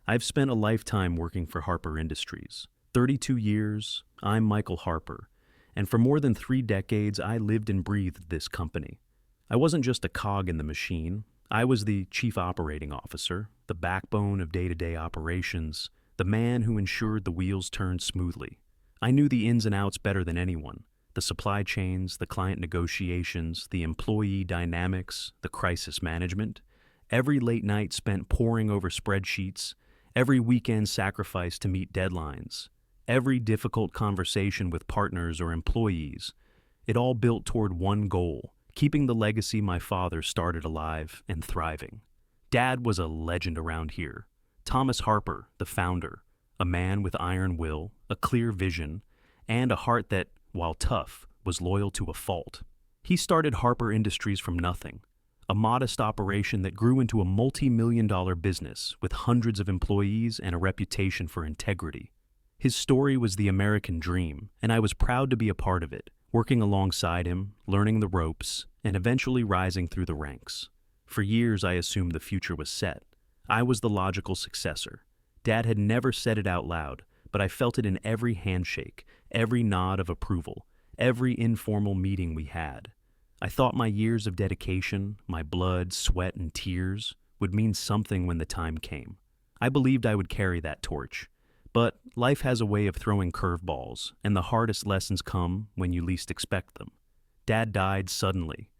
I've spent a lifetime working for Harper Industries. 32 years, I'm Michael Harper, and for more than 3 decades, I lived and breathed this company. I wasn't just a cog in the machine. I was the chief operating officer, the backbone of day-to-day operations, the man who ensured the wheels turned smoothly. I knew the ins and outs better than anyone. The supply chains, the client negotiations, the employee dynamics, the crisis management. Every late night spent poring over spreadsheets, every weekend sacrificed to meet deadlines, every difficult conversation with partners or employees. It all built toward one goal: keeping the legacy my father started alive and thriving. Dad was a legend around here. Thomas Harper, the founder, a man with iron will, a clear vision, and a heart that, while tough, was loyal to a fault. He started Harper Industries from nothing, a modest operation that grew into a multi-million-dollar business with hundreds of employees and a reputation for integrity. His story was the American dream, and I was proud to be a part of it, working alongside him, learning the ropes, and eventually rising through the ranks. For years, I assumed the future was set. I was the logical successor. Dad had never said it out loud, but I felt it in every handshake, every nod of approval, every informal meeting we had. I thought my years of dedication, my blood, sweat, and tears would mean something when the time came. I believed I would carry that torch. But life has a way of throwing curveballs, and the hardest lessons come when you least expect them. Dad died suddenly.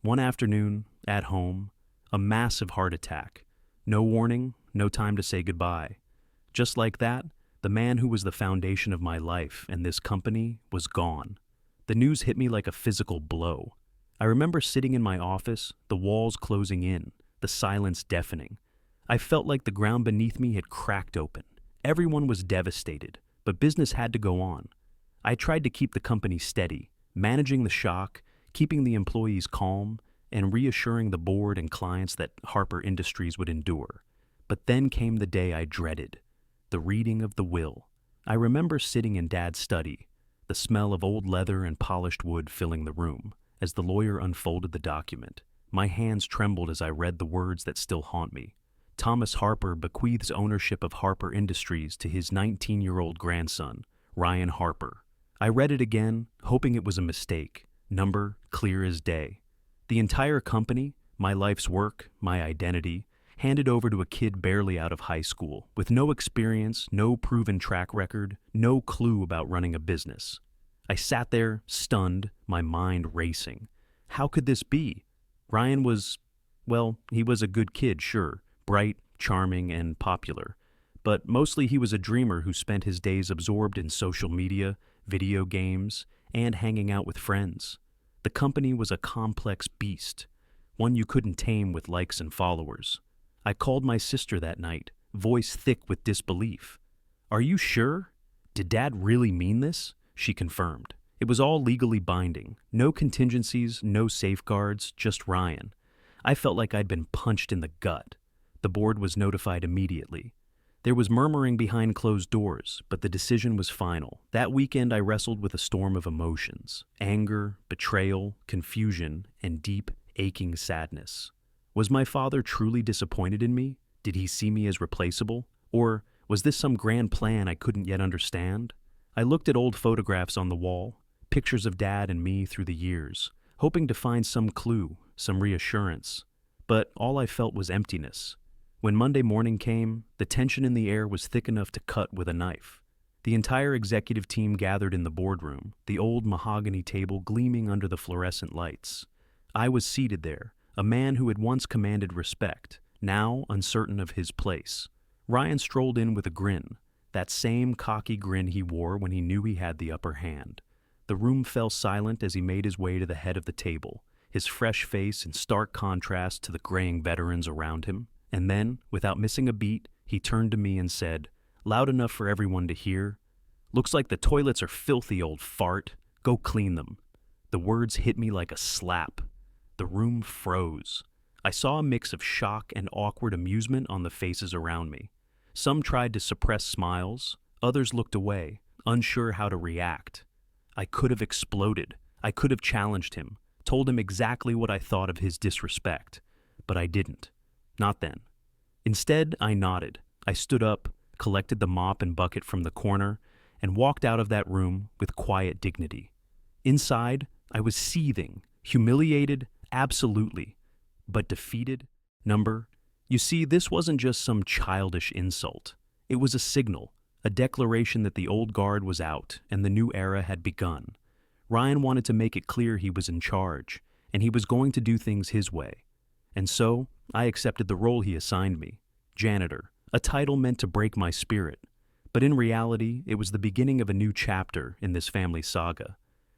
One afternoon, at home, a massive heart attack. No warning, no time to say goodbye. Just like that, the man who was the foundation of my life and this company was gone. The news hit me like a physical blow. I remember sitting in my office, the walls closing in, the silence deafening. I felt like the ground beneath me had cracked open. Everyone was devastated, but business had to go on. I tried to keep the company steady, managing the shock, keeping the employees calm, and reassuring the board and clients that Harper Industries would endure. But then came the day I dreaded, the reading of the will. I remember sitting in Dad's study, the smell of old leather and polished wood filling the room. As the lawyer unfolded the document, my hands trembled as I read the words that still haunt me. Thomas Harper bequeaths ownership of Harper Industries to his 19-year-old grandson, Ryan Harper. I read it again, hoping it was a mistake. Number clear as day. The entire company, my life's work, my identity, handed over to a kid barely out of high school, with no experience, no proven track record, no clue about running a business. I sat there, stunned, my mind racing. How could this be? Ryan was, well, he was a good kid, sure, bright, charming, and popular. But mostly he was a dreamer who spent his days absorbed in social media, video games, and hanging out with friends. The company was a complex beast, one you couldn't tame with likes and followers. I called my sister that night, voice thick with disbelief. "Are you sure? Did Dad really mean this?" She confirmed. It was all legally binding. No contingencies, no safeguards, just Ryan. I felt like I'd been punched in the gut. The board was notified immediately. There was murmuring behind closed doors, but the decision was final. That weekend I wrestled with a storm of emotions: anger, betrayal, confusion, and deep, aching sadness. Was my father truly disappointed in me? Did he see me as replaceable? Or was this some grand plan I couldn't yet understand? I looked at old photographs on the wall, pictures of Dad and me through the years, hoping to find some clue, some reassurance. But all I felt was emptiness. When Monday morning came, the tension in the air was thick enough to cut with a knife. The entire executive team gathered in the boardroom, the old mahogany table gleaming under the fluorescent lights. I was seated there, a man who had once commanded respect, now uncertain of his place. Ryan strolled in with a grin, that same cocky grin he wore when he knew he had the upper hand. The room fell silent as he made his way to the head of the table, his fresh face in stark contrast to the graying veterans around him. And then, without missing a beat, he turned to me and said, loud enough for everyone to hear, "Looks like the toilets are filthy, old fart. Go clean them." The words hit me like a slap. The room froze. I saw a mix of shock and awkward amusement on the faces around me. Some tried to suppress smiles, others looked away, unsure how to react. I could have exploded. I could have challenged him, told him exactly what I thought of his disrespect. But I didn't. Not then. Instead, I nodded. I stood up, collected the mop and bucket from the corner, and walked out of that room with quiet dignity. Inside, I was seething, humiliated, absolutely, but defeated. You see, this wasn't just some childish insult. It was a signal, a declaration that the old guard was out and the new era had begun. Ryan wanted to make it clear he was in charge, and he was going to do things his way. And so, I accepted the role he assigned me, janitor, a title meant to break my spirit. But in reality, it was the beginning of a new chapter in this family saga.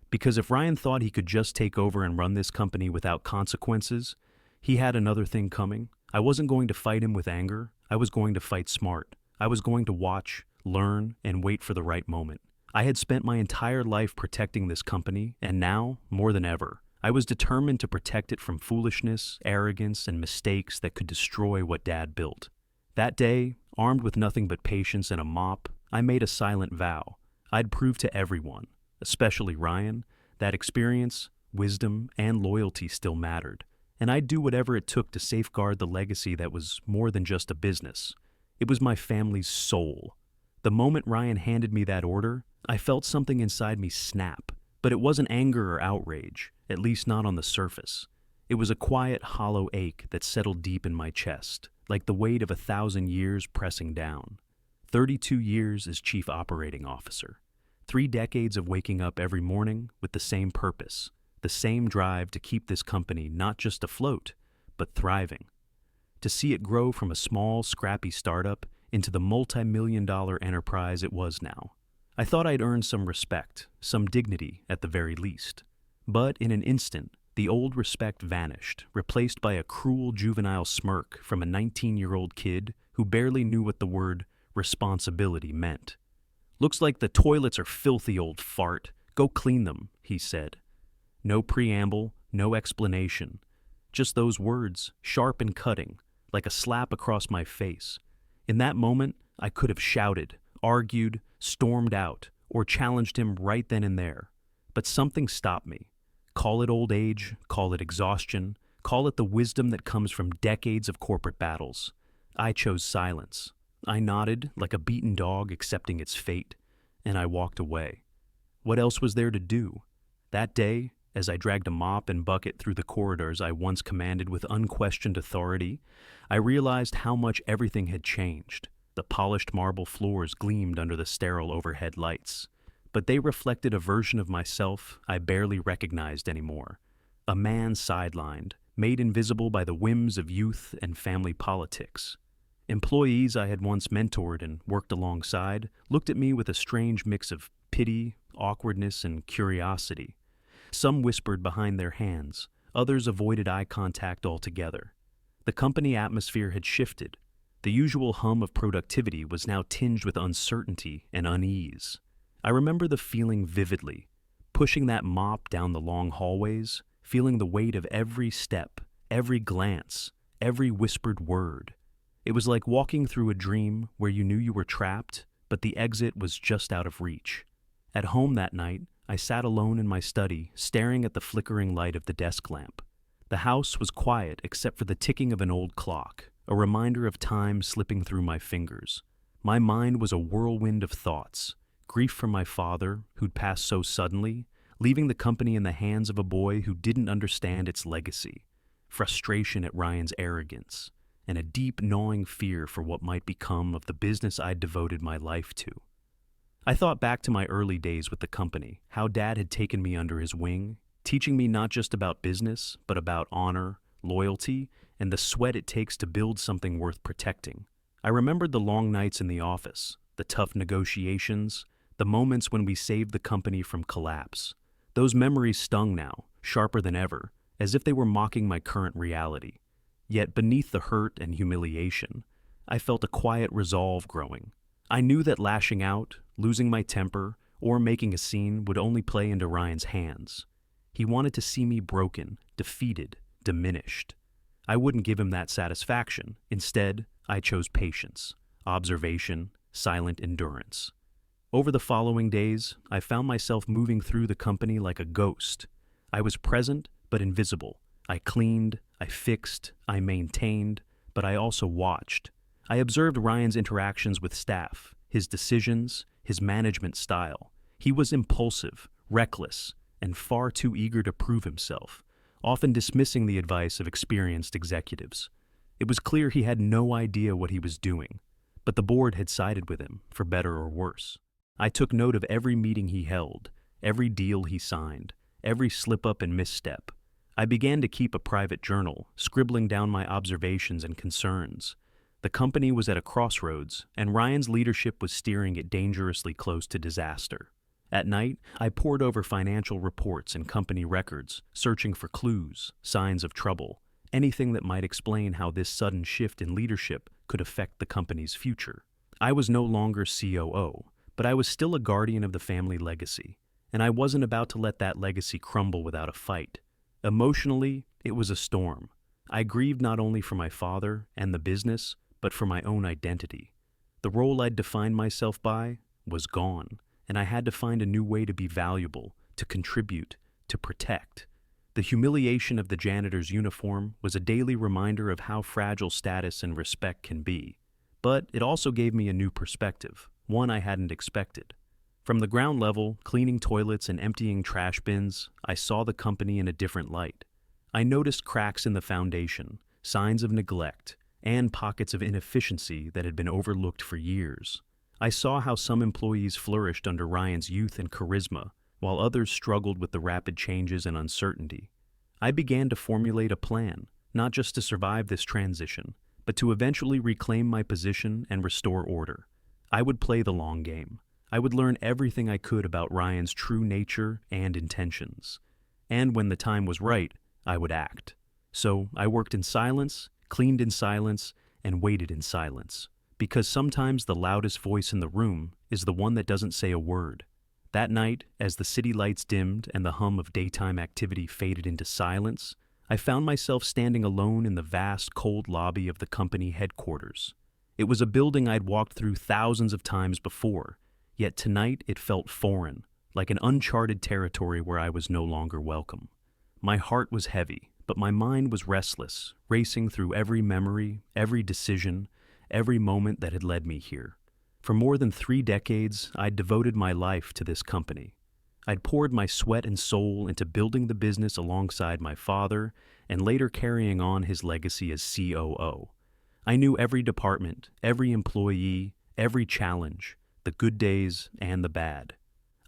Because if Ryan thought he could just take over and run this company without consequences, he had another thing coming. I wasn't going to fight him with anger. I was going to fight smart. I was going to watch, learn, and wait for the right moment. I had spent my entire life protecting this company, and now, more than ever, I was determined to protect it from foolishness, arrogance, and mistakes that could destroy what Dad built. That day, armed with nothing but patience and a mop, I made a silent vow. I'd prove to everyone, especially Ryan, that experience, wisdom, and loyalty still mattered, and I'd do whatever it took to safeguard the legacy that was more than just a business. It was my family's soul. The moment Ryan handed me that order, I felt something inside me snap, but it wasn't anger or outrage, at least not on the surface. It was a quiet, hollow ache that settled deep in my chest, like the weight of 1,000 years pressing down. 32 years as chief operating officer. 3 decades of waking up every morning with the same purpose, the same drive to keep this company not just afloat, but thriving. To see it grow from a small, scrappy startup into the multi-million-dollar enterprise it was now. I thought I'd earned some respect, some dignity at the very least. But in an instant, the old respect vanished, replaced by a cruel juvenile smirk from a 19-year-old kid who barely knew what the word responsibility meant. "Looks like the toilets are filthy, old fart. Go clean them," he said. No preamble, no explanation. Just those words, sharp and cutting, like a slap across my face. In that moment, I could have shouted, argued, stormed out, or challenged him right then and there. But something stopped me. Call it old age, call it exhaustion, call it the wisdom that comes from decades of corporate battles. I chose silence. I nodded like a beaten dog accepting its fate, and I walked away. What else was there to do? That day, as I dragged a mop and bucket through the corridors I once commanded with unquestioned authority, I realized how much everything had changed. The polished marble floors gleamed under the sterile overhead lights, but they reflected a version of myself I barely recognized anymore. A man sidelined, made invisible by the whims of youth and family politics. Employees I had once mentored and worked alongside looked at me with a strange mix of pity, awkwardness, and curiosity. Some whispered behind their hands, others avoided eye contact altogether. The company atmosphere had shifted. The usual hum of productivity was now tinged with uncertainty and unease. I remember the feeling vividly, pushing that mop down the long hallways, feeling the weight of every step, every glance, every whispered word. It was like walking through a dream where you knew you were trapped, but the exit was just out of reach. At home that night, I sat alone in my study, staring at the flickering light of the desk lamp. The house was quiet except for the ticking of an old clock, a reminder of time slipping through my fingers. My mind was a whirlwind of thoughts. Grief for my father, who'd passed so suddenly, leaving the company in the hands of a boy who didn't understand its legacy. Frustration at Ryan's arrogance, and a deep gnawing fear for what might become of the business I'd devoted my life to. I thought back to my early days with the company, how Dad had taken me under his wing, teaching me not just about business, but about honor, loyalty, and the sweat it takes to build something worth protecting. I remembered the long nights in the office, the tough negotiations, the moments when we saved the company from collapse. Those memories stung now, sharper than ever, as if they were mocking my current reality. Yet beneath the hurt and humiliation, I felt a quiet resolve growing. I knew that lashing out, losing my temper, or making a scene would only play into Ryan's hands. He wanted to see me broken, defeated, diminished. I wouldn't give him that satisfaction. Instead, I chose patience, observation, silent endurance. Over the following days, I found myself moving through the company like a ghost. I was present, but invisible. I cleaned, I fixed, I maintained, but I also watched. I observed Ryan's interactions with staff, his decisions, his management style. He was impulsive, reckless, and far too eager to prove himself, often dismissing the advice of experienced executives. It was clear he had no idea what he was doing, but the board had sided with him, for better or worse. I took note of every meeting he held, every deal he signed, every slip-up and misstep. I began to keep a private journal, scribbling down my observations and concerns. The company was at a crossroads, and Ryan's leadership was steering it dangerously close to disaster. At night, I pored over financial reports and company records, searching for clues, signs of trouble, anything that might explain how this sudden shift in leadership could affect the company's future. I was no longer COO, but I was still a guardian of the family legacy, and I wasn't about to let that legacy crumble without a fight. Emotionally, it was a storm. I grieved not only for my father and the business, but for my own identity. The role I'd defined myself by was gone, and I had to find a new way to be valuable, to contribute, to protect. The humiliation of the janitor's uniform was a daily reminder of how fragile status and respect can be. But it also gave me a new perspective, one I hadn't expected. From the ground level, cleaning toilets and emptying trash bins, I saw the company in a different light. I noticed cracks in the foundation, signs of neglect, and pockets of inefficiency that had been overlooked for years. I saw how some employees flourished under Ryan's youth and charisma, while others struggled with the rapid changes and uncertainty. I began to formulate a plan, not just to survive this transition, but to eventually reclaim my position and restore order. I would play the long game. I would learn everything I could about Ryan's true nature and intentions. And when the time was right, I would act. So I worked in silence, cleaned in silence, and waited in silence. Because sometimes the loudest voice in the room is the one that doesn't say a word. That night, as the city lights dimmed and the hum of daytime activity faded into silence, I found myself standing alone in the vast, cold lobby of the company headquarters. It was a building I'd walked through thousands of times before, yet tonight it felt foreign, like an uncharted territory where I was no longer welcome. My heart was heavy, but my mind was restless, racing through every memory, every decision, every moment that had led me here. For more than 3 decades, I'd devoted my life to this company. I'd poured my sweat and soul into building the business alongside my father and later carrying on his legacy as COO. I knew every department, every employee, every challenge, the good days and the bad.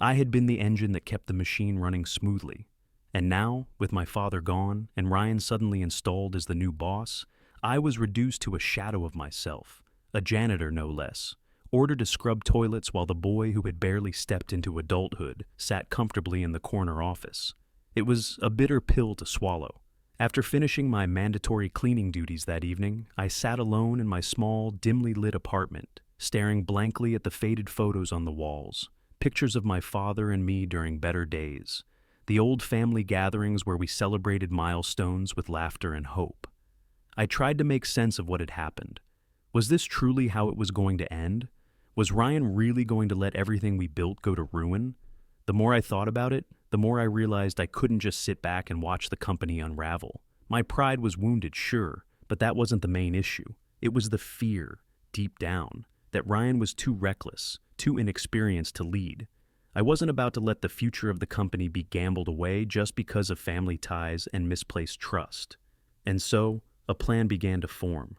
I had been the engine that kept the machine running smoothly. And now, with my father gone and Ryan suddenly installed as the new boss, I was reduced to a shadow of myself, a janitor no less, ordered to scrub toilets while the boy who had barely stepped into adulthood sat comfortably in the corner office. It was a bitter pill to swallow. After finishing my mandatory cleaning duties that evening, I sat alone in my small, dimly lit apartment, staring blankly at the faded photos on the walls, pictures of my father and me during better days, the old family gatherings where we celebrated milestones with laughter and hope. I tried to make sense of what had happened. Was this truly how it was going to end? Was Ryan really going to let everything we built go to ruin? The more I thought about it, the more I realized I couldn't just sit back and watch the company unravel. My pride was wounded, sure, but that wasn't the main issue. It was the fear, deep down, that Ryan was too reckless, too inexperienced to lead. I wasn't about to let the future of the company be gambled away just because of family ties and misplaced trust. And so, a plan began to form.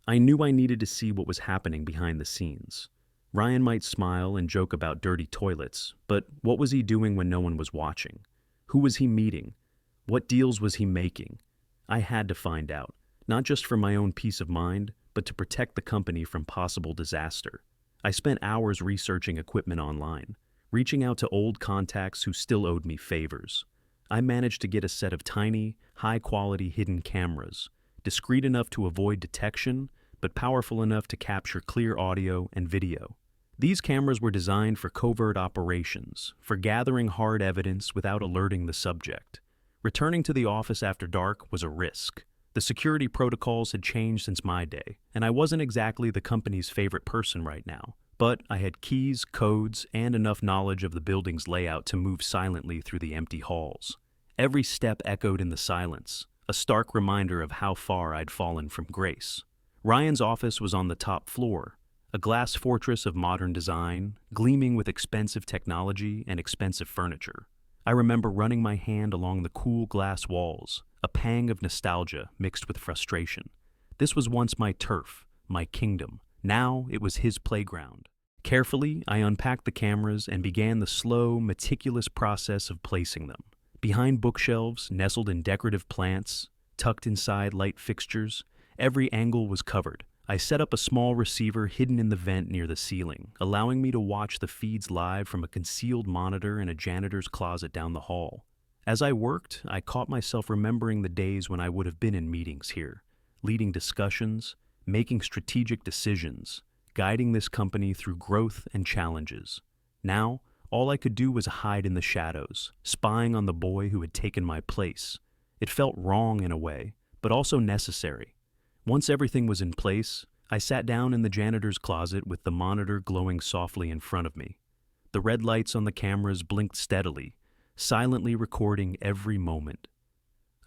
I knew I needed to see what was happening behind the scenes. Ryan might smile and joke about dirty toilets, but what was he doing when no one was watching? Who was he meeting? What deals was he making? I had to find out, not just for my own peace of mind, but to protect the company from possible disaster. I spent hours researching equipment online, reaching out to old contacts who still owed me favors. I managed to get a set of tiny, high-quality hidden cameras, discreet enough to avoid detection, but powerful enough to capture clear audio and video. These cameras were designed for covert operations, for gathering hard evidence without alerting the subject. Returning to the office after dark was a risk. The security protocols had changed since my day, and I wasn't exactly the company's favorite person right now. But I had keys, codes, and enough knowledge of the building's layout to move silently through the empty halls. Every step echoed in the silence, a stark reminder of how far I'd fallen from grace. Ryan's office was on the top floor, a glass fortress of modern design, gleaming with expensive technology and expensive furniture. I remember running my hand along the cool glass walls, a pang of nostalgia mixed with frustration. This was once my turf, my kingdom. Now it was his playground. Carefully, I unpacked the cameras and began the slow, meticulous process of placing them. Behind bookshelves, nestled in decorative plants, tucked inside light fixtures, every angle was covered. I set up a small receiver hidden in the vent near the ceiling, allowing me to watch the feeds live from a concealed monitor in a janitor's closet down the hall. As I worked, I caught myself remembering the days when I would have been in meetings here, leading discussions, making strategic decisions, guiding this company through growth and challenges. Now, all I could do was hide in the shadows, spying on the boy who had taken my place. It felt wrong in a way, but also necessary. Once everything was in place, I sat down in the janitor's closet with the monitor glowing softly in front of me. The red lights on the cameras blinked steadily, silently recording every moment.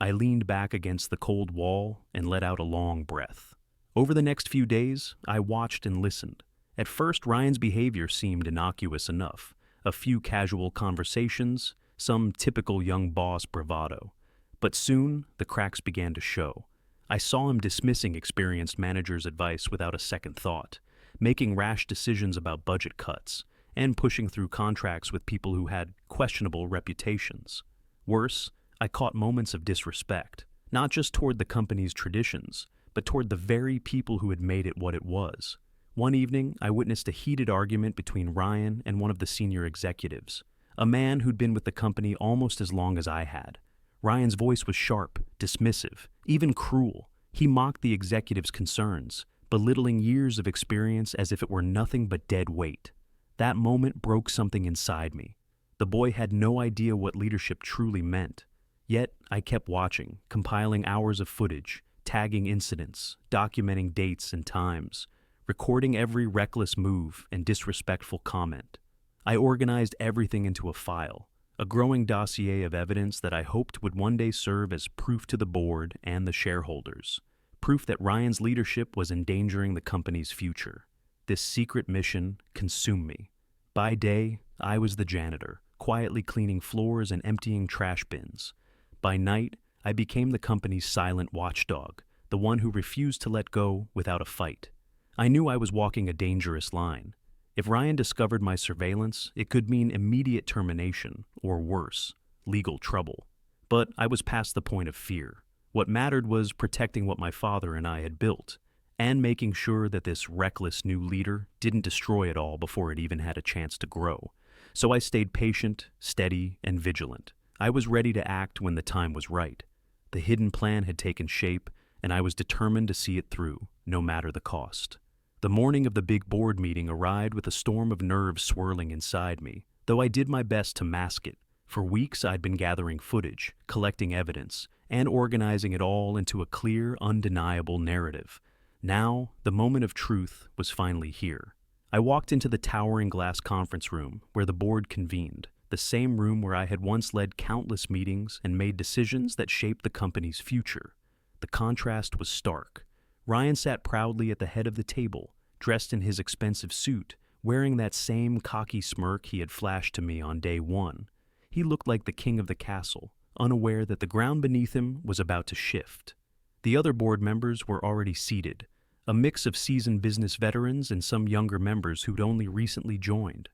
I leaned back against the cold wall and let out a long breath. Over the next few days, I watched and listened. At first, Ryan's behavior seemed innocuous enough. A few casual conversations, some typical young boss bravado. But soon, the cracks began to show. I saw him dismissing experienced managers' advice without a second thought, making rash decisions about budget cuts, and pushing through contracts with people who had questionable reputations. Worse, I caught moments of disrespect, not just toward the company's traditions, but toward the very people who had made it what it was. One evening, I witnessed a heated argument between Ryan and one of the senior executives, a man who'd been with the company almost as long as I had. Ryan's voice was sharp, dismissive, even cruel. He mocked the executive's concerns, belittling years of experience as if it were nothing but dead weight. That moment broke something inside me. The boy had no idea what leadership truly meant. Yet, I kept watching, compiling hours of footage, tagging incidents, documenting dates and times, recording every reckless move and disrespectful comment. I organized everything into a file, a growing dossier of evidence that I hoped would one day serve as proof to the board and the shareholders, proof that Ryan's leadership was endangering the company's future. This secret mission consumed me. By day, I was the janitor, quietly cleaning floors and emptying trash bins. By night, I became the company's silent watchdog, the one who refused to let go without a fight. I knew I was walking a dangerous line. If Ryan discovered my surveillance, it could mean immediate termination, or worse, legal trouble. But I was past the point of fear. What mattered was protecting what my father and I had built, and making sure that this reckless new leader didn't destroy it all before it even had a chance to grow. So I stayed patient, steady, and vigilant. I was ready to act when the time was right. The hidden plan had taken shape, and I was determined to see it through, no matter the cost. The morning of the big board meeting arrived with a storm of nerves swirling inside me, though I did my best to mask it. For weeks I'd been gathering footage, collecting evidence, and organizing it all into a clear, undeniable narrative. Now, the moment of truth was finally here. I walked into the towering glass conference room where the board convened, the same room where I had once led countless meetings and made decisions that shaped the company's future. The contrast was stark. Ryan sat proudly at the head of the table, dressed in his expensive suit, wearing that same cocky smirk he had flashed to me on day one. He looked like the king of the castle, unaware that the ground beneath him was about to shift. The other board members were already seated, a mix of seasoned business veterans and some younger members who'd only recently joined.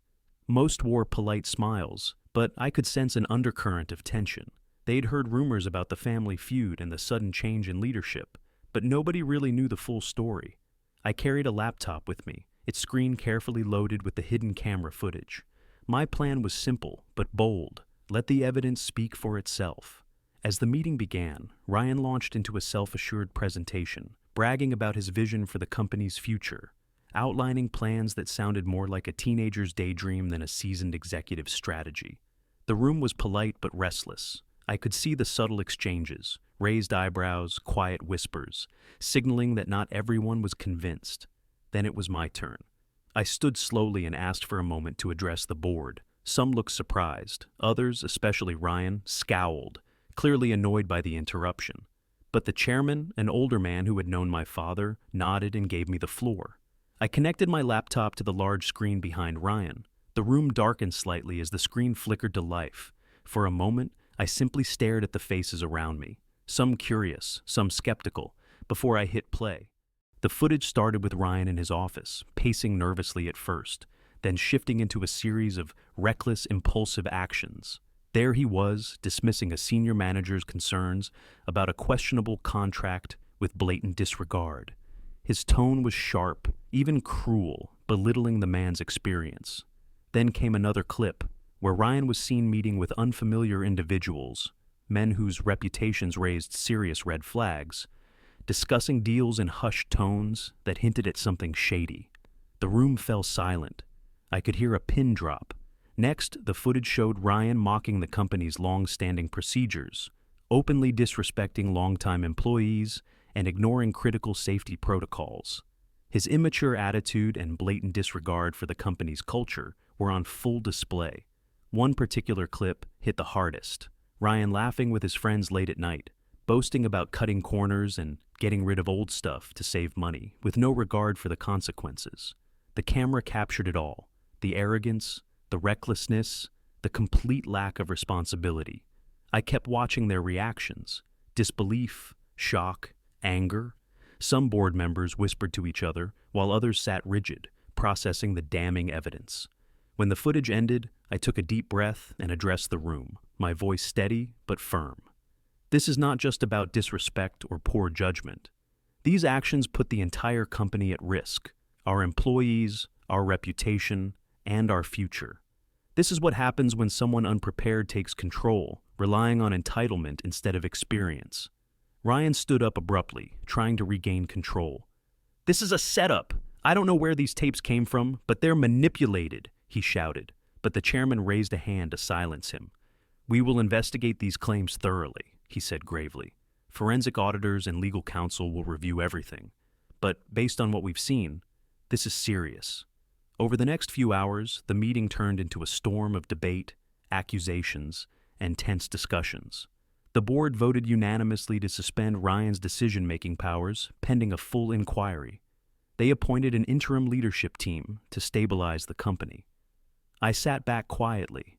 Most wore polite smiles, but I could sense an undercurrent of tension. They'd heard rumors about the family feud and the sudden change in leadership, but nobody really knew the full story. I carried a laptop with me, its screen carefully loaded with the hidden camera footage. My plan was simple, but bold. Let the evidence speak for itself. As the meeting began, Ryan launched into a self-assured presentation, bragging about his vision for the company's future, outlining plans that sounded more like a teenager's daydream than a seasoned executive's strategy. The room was polite but restless. I could see the subtle exchanges, raised eyebrows, quiet whispers, signaling that not everyone was convinced. Then it was my turn. I stood slowly and asked for a moment to address the board. Some looked surprised. Others, especially Ryan, scowled, clearly annoyed by the interruption. But the chairman, an older man who had known my father, nodded and gave me the floor. I connected my laptop to the large screen behind Ryan. The room darkened slightly as the screen flickered to life. For a moment, I simply stared at the faces around me, some curious, some skeptical, before I hit play. The footage started with Ryan in his office, pacing nervously at first, then shifting into a series of reckless, impulsive actions. There he was, dismissing a senior manager's concerns about a questionable contract with blatant disregard. His tone was sharp, even cruel, belittling the man's experience. Then came another clip, where Ryan was seen meeting with unfamiliar individuals, men whose reputations raised serious red flags, discussing deals in hushed tones that hinted at something shady. The room fell silent. I could hear a pin drop. Next, the footage showed Ryan mocking the company's long-standing procedures, openly disrespecting longtime employees, and ignoring critical safety protocols. His immature attitude and blatant disregard for the company's culture were on full display. One particular clip hit the hardest. Ryan laughing with his friends late at night, boasting about cutting corners and getting rid of old stuff to save money, with no regard for the consequences. The camera captured it all: the arrogance, the recklessness, the complete lack of responsibility. I kept watching their reactions: disbelief, shock, anger. Some board members whispered to each other, while others sat rigid, processing the damning evidence. When the footage ended, I took a deep breath and addressed the room, my voice steady but firm. This is not just about disrespect or poor judgment. These actions put the entire company at risk: our employees, our reputation, and our future. This is what happens when someone unprepared takes control, relying on entitlement instead of experience. Ryan stood up abruptly, trying to regain control. "This is a setup. I don't know where these tapes came from, but they're manipulated," he shouted. But the chairman raised a hand to silence him. "We will investigate these claims thoroughly," he said gravely. "Forensic auditors and legal counsel will review everything. But based on what we've seen, this is serious." Over the next few hours, the meeting turned into a storm of debate, accusations, and tense discussions. The board voted unanimously to suspend Ryan's decision-making powers pending a full inquiry. They appointed an interim leadership team to stabilize the company. I sat back quietly,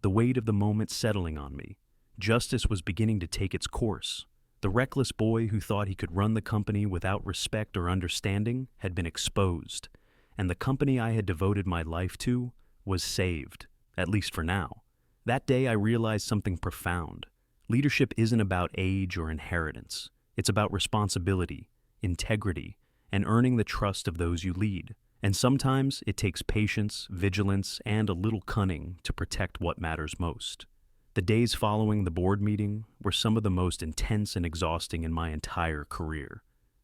the weight of the moment settling on me. Justice was beginning to take its course. The reckless boy who thought he could run the company without respect or understanding had been exposed, and the company I had devoted my life to was saved, at least for now. That day I realized something profound. Leadership isn't about age or inheritance. It's about responsibility, integrity, and earning the trust of those you lead. And sometimes it takes patience, vigilance, and a little cunning to protect what matters most. The days following the board meeting were some of the most intense and exhausting in my entire career.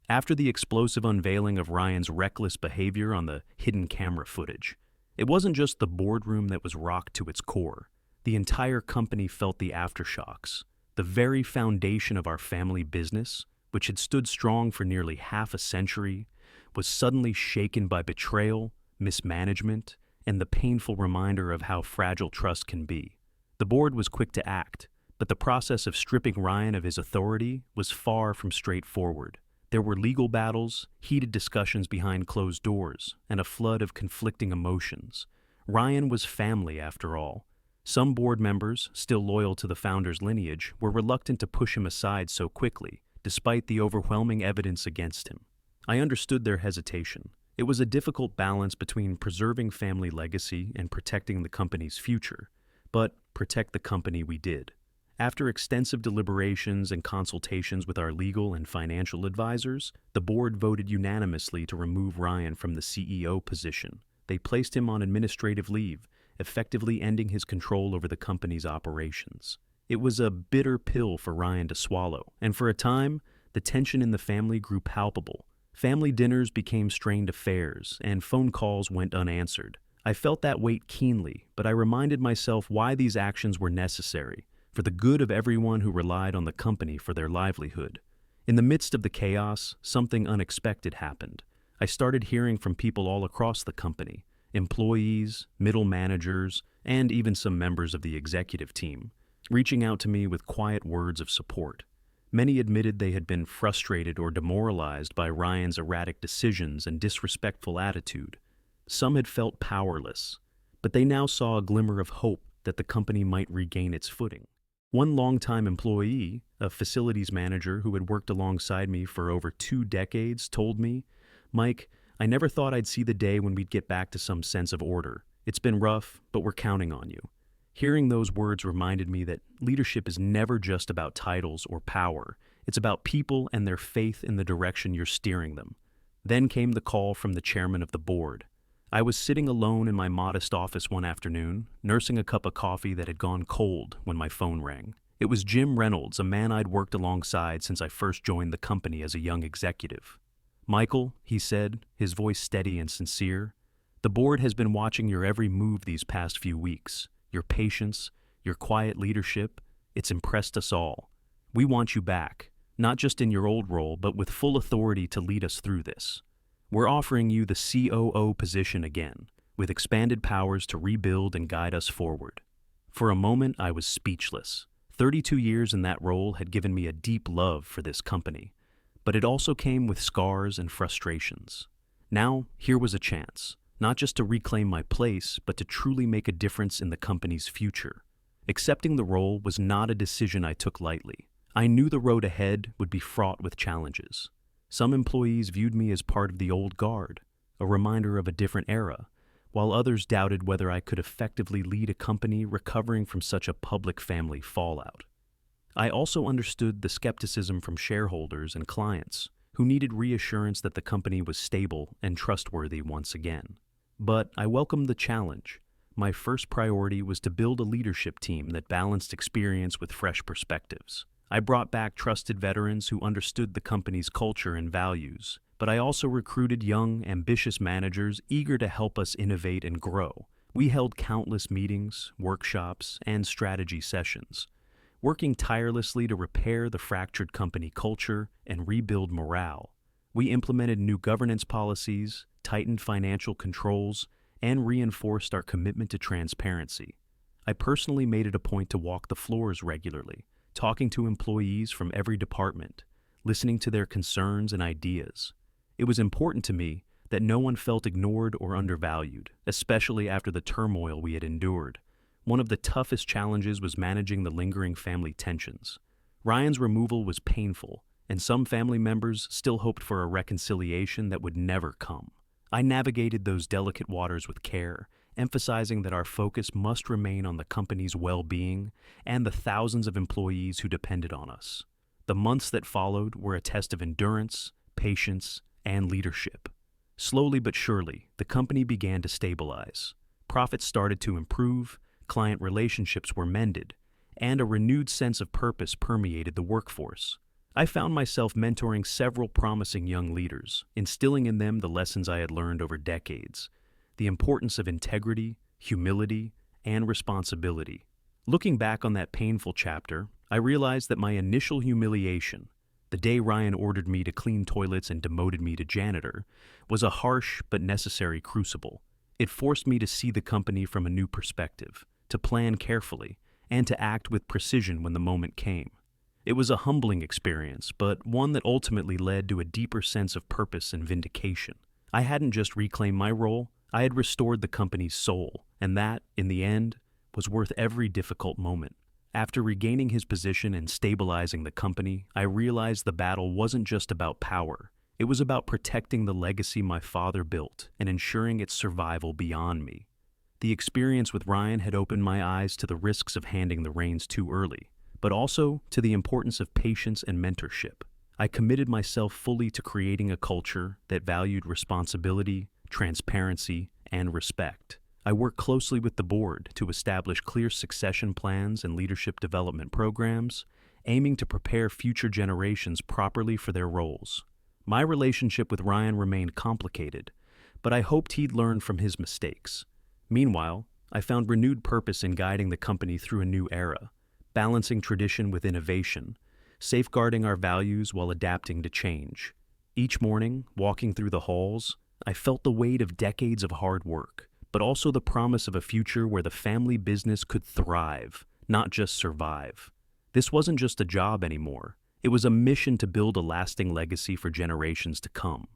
After the explosive unveiling of Ryan's reckless behavior on the hidden camera footage, it wasn't just the boardroom that was rocked to its core. The entire company felt the aftershocks. The very foundation of our family business, which had stood strong for nearly half a century, was suddenly shaken by betrayal, mismanagement, and the painful reminder of how fragile trust can be. The board was quick to act, but the process of stripping Ryan of his authority was far from straightforward. There were legal battles, heated discussions behind closed doors, and a flood of conflicting emotions. Ryan was family, after all. Some board members, still loyal to the founder's lineage, were reluctant to push him aside so quickly, despite the overwhelming evidence against him. I understood their hesitation. It was a difficult balance between preserving family legacy and protecting the company's future, but protect the company we did. After extensive deliberations and consultations with our legal and financial advisors, the board voted unanimously to remove Ryan from the CEO position. They placed him on administrative leave, effectively ending his control over the company's operations. It was a bitter pill for Ryan to swallow, and for a time, the tension in the family grew palpable. Family dinners became strained affairs, and phone calls went unanswered. I felt that weight keenly, but I reminded myself why these actions were necessary, for the good of everyone who relied on the company for their livelihood. In the midst of the chaos, something unexpected happened. I started hearing from people all across the company: employees, middle managers, and even some members of the executive team, reaching out to me with quiet words of support. Many admitted they had been frustrated or demoralized by Ryan's erratic decisions and disrespectful attitude. Some had felt powerless, but they now saw a glimmer of hope that the company might regain its footing. One longtime employee, a facilities manager who had worked alongside me for over 2 decades, told me, "Mike, I never thought I'd see the day when we'd get back to some sense of order. It's been rough, but we're counting on you." Hearing those words reminded me that leadership is never just about titles or power. It's about people and their faith in the direction you're steering them. Then came the call from the chairman of the board. I was sitting alone in my modest office one afternoon, nursing a cup of coffee that had gone cold when my phone rang. It was Jim Reynolds, a man I'd worked alongside since I first joined the company as a young executive. "Michael," he said, his voice steady and sincere, "the board has been watching your every move these past few weeks. Your patience, your quiet leadership, it's impressed us all. We want you back, not just in your old role, but with full authority to lead us through this. We're offering you the COO position again, with expanded powers to rebuild and guide us forward." For a moment, I was speechless. 32 years in that role had given me a deep love for this company, but it also came with scars and frustrations. Now, here was a chance, not just to reclaim my place, but to truly make a difference in the company's future. Accepting the role was not a decision I took lightly. I knew the road ahead would be fraught with challenges. Some employees viewed me as part of the old guard, a reminder of a different era, while others doubted whether I could effectively lead a company recovering from such a public family fallout. I also understood the skepticism from shareholders and clients, who needed reassurance that the company was stable and trustworthy once again. But I welcomed the challenge. My first priority was to build a leadership team that balanced experience with fresh perspectives. I brought back trusted veterans who understood the company's culture and values, but I also recruited young, ambitious managers eager to help us innovate and grow. We held countless meetings, workshops, and strategy sessions, working tirelessly to repair the fractured company culture and rebuild morale. We implemented new governance policies, tightened financial controls, and reinforced our commitment to transparency. I personally made it a point to walk the floors regularly, talking to employees from every department, listening to their concerns and ideas. It was important to me that no one felt ignored or undervalued, especially after the turmoil we had endured. One of the toughest challenges was managing the lingering family tensions. Ryan's removal was painful, and some family members still hoped for a reconciliation that would never come. I navigated those delicate waters with care, emphasizing that our focus must remain on the company's well-being and the thousands of employees who depended on us. The months that followed were a test of endurance, patience, and leadership. Slowly but surely, the company began to stabilize. Profits started to improve, client relationships were mended, and a renewed sense of purpose permeated the workforce. I found myself mentoring several promising young leaders, instilling in them the lessons I had learned over decades: the importance of integrity, humility, and responsibility. Looking back on that painful chapter, I realized that my initial humiliation, the day Ryan ordered me to clean toilets and demoted me to janitor, was a harsh but necessary crucible. It forced me to see the company from a new perspective, to plan carefully, and to act with precision when the moment came. It was a humbling experience, but one that ultimately led to a deeper sense of purpose and vindication. I hadn't just reclaimed my role, I had restored the company's soul, and that, in the end, was worth every difficult moment. After regaining his position and stabilizing the company, I realized the battle wasn't just about power. It was about protecting the legacy my father built and ensuring its survival beyond me. The experience with Ryan had opened my eyes to the risks of handing the reins too early, but also to the importance of patience and mentorship. I committed myself fully to creating a culture that valued responsibility, transparency, and respect. I worked closely with the board to establish clear succession plans and leadership development programs, aiming to prepare future generations properly for their roles. My relationship with Ryan remained complicated, but I hoped he'd learn from his mistakes. Meanwhile, I found renewed purpose in guiding the company through a new era, balancing tradition with innovation, safeguarding our values while adapting to change. Each morning, walking through the halls, I felt the weight of decades of hard work, but also the promise of a future where the family business could thrive, not just survive. This wasn't just a job anymore. It was a mission to build a lasting legacy for generations to come.